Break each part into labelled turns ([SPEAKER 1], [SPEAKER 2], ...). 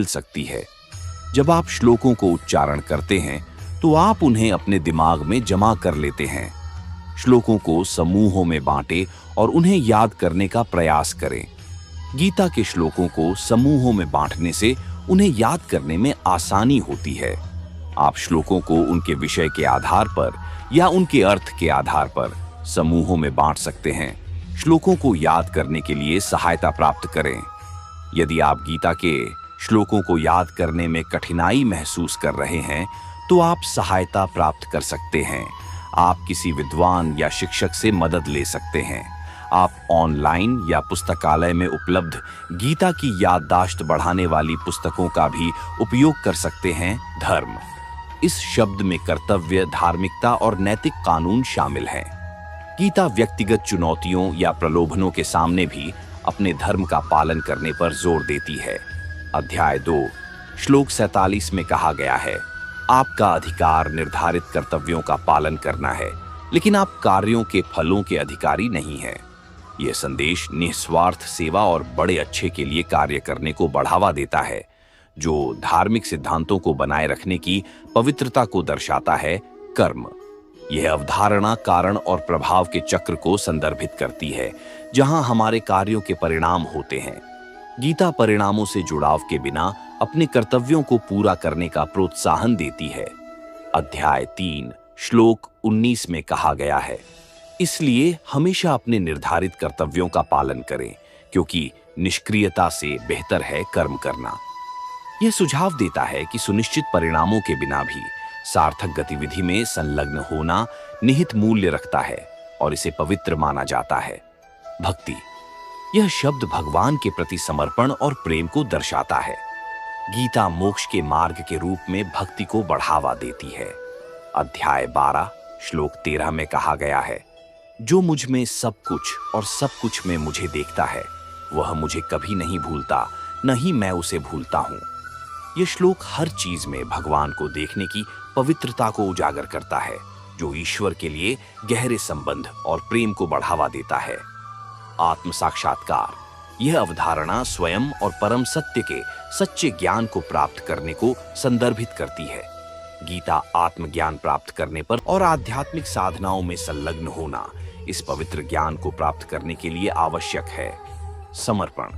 [SPEAKER 1] मिल सकती है। जब आप श्लोकों को उच्चारण करते हैं तो आप उन्हें अपने दिमाग में जमा कर लेते हैं। श्लोकों को समूहों में बांटें और उन्हें याद करने का प्रयास करें। गीता के श्लोकों को समूहों में बांटने से उन्हें याद करने में आसानी होती है। आप श्लोकों को उनके विषय के आधार पर या उनके अर्थ के आधार पर समूहों में बांट सकते हैं। श्लोकों को याद करने के लिए सहायता प्राप्त करें। यदि आप गीता के श्लोकों को याद करने में कठिनाई महसूस कर रहे हैं तो आप सहायता प्राप्त कर सकते हैं। आप किसी विद्वान या शिक्षक से मदद ले सकते हैं। आप ऑनलाइन या पुस्तकालय में उपलब्ध गीता की याददाश्त बढ़ाने वाली पुस्तकों का भी उपयोग कर सकते हैं। धर्म, इस शब्द में कर्तव्य, धार्मिकता और नैतिक कानून शामिल हैं। गीता व्यक्तिगत चुनौतियों या प्रलोभनों के सामने भी अपने धर्म का पालन करने पर जोर देती है। अध्याय 2 श्लोक 47 में कहा गया है, आपका अधिकार निर्धारित कर्तव्यों का पालन करना है, लेकिन आप कार्यों के फलों के अधिकारी नहीं हैं। यह संदेश निस्वार्थ सेवा और बड़े अच्छे के लिए कार्य करने को बढ़ावा देता है, जो धार्मिक सिद्धांतों को बनाए रखने की पवित्रता को दर्शाता है। कर्म, यह अवधारणा कारण और प्रभाव के चक्र को संदर्भित करती है, जहां हमारे कार्यों के परिणाम होते हैं। गीता परिणामों से जुड़ाव के बिना अपने कर्तव्यों को पूरा करने का प्रोत्साहन देती है। अध्याय 3 श्लोक 19 में कहा गया है, इसलिए हमेशा अपने निर्धारित कर्तव्यों का पालन करें, क्योंकि निष्क्रियता से बेहतर है कर्म करना। यह सुझाव देता है कि सुनिश्चित परिणामों के बिना भी सार्थक गतिविधि में संलग्न होना निहित मूल्य रखता है और इसे पवित्र माना जाता है। भक्ति, यह शब्द भगवान के प्रति समर्पण और प्रेम को दर्शाता है। गीता मोक्ष के मार्ग के रूप में भक्ति को बढ़ावा देती है। अध्याय 12 श्लोक 13 में कहा गया है, जो मुझ में सब कुछ और सब कुछ में मुझे देखता है, वह मुझे कभी नहीं भूलता, न ही मैं उसे भूलता हूं। यह श्लोक हर चीज में भगवान को देखने की पवित्रता को उजागर करता है, जो ईश्वर के लिए गहरे संबंध और प्रेम को बढ़ावा देता है। आत्म साक्षात्कार, यह अवधारणा स्वयं और परम सत्य के सच्चे ज्ञान को प्राप्त करने को संदर्भित करती है। गीता आत्मज्ञान प्राप्त करने पर और आध्यात्मिक साधनाओं में संलग्न होना इस पवित्र ज्ञान को प्राप्त करने के लिए आवश्यक है। समर्पण,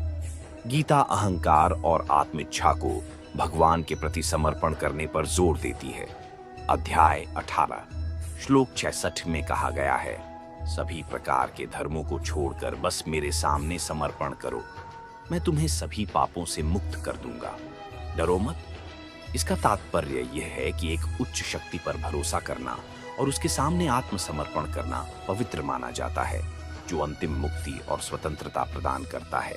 [SPEAKER 1] गीता अहंकार और आत्मिच्छा को भगवान के प्रति समर्पण करने पर जोर देती है। अध्याय 18 श्लोक 66 में कहा गया है, सभी प्रकार के धर्मों को छोड़कर बस मेरे सामने समर्पण करो, मैं तुम्हें सभी पापों से मुक्त कर दूंगा। डरो मत। इसका तात्पर्य यह है कि एक उच्च शक्ति पर भरोसा करना और उसके सामने आत्मसमर्पण करना पवित्र माना जाता है, जो अंतिम मुक्ति और स्वतंत्रता प्रदान करता है।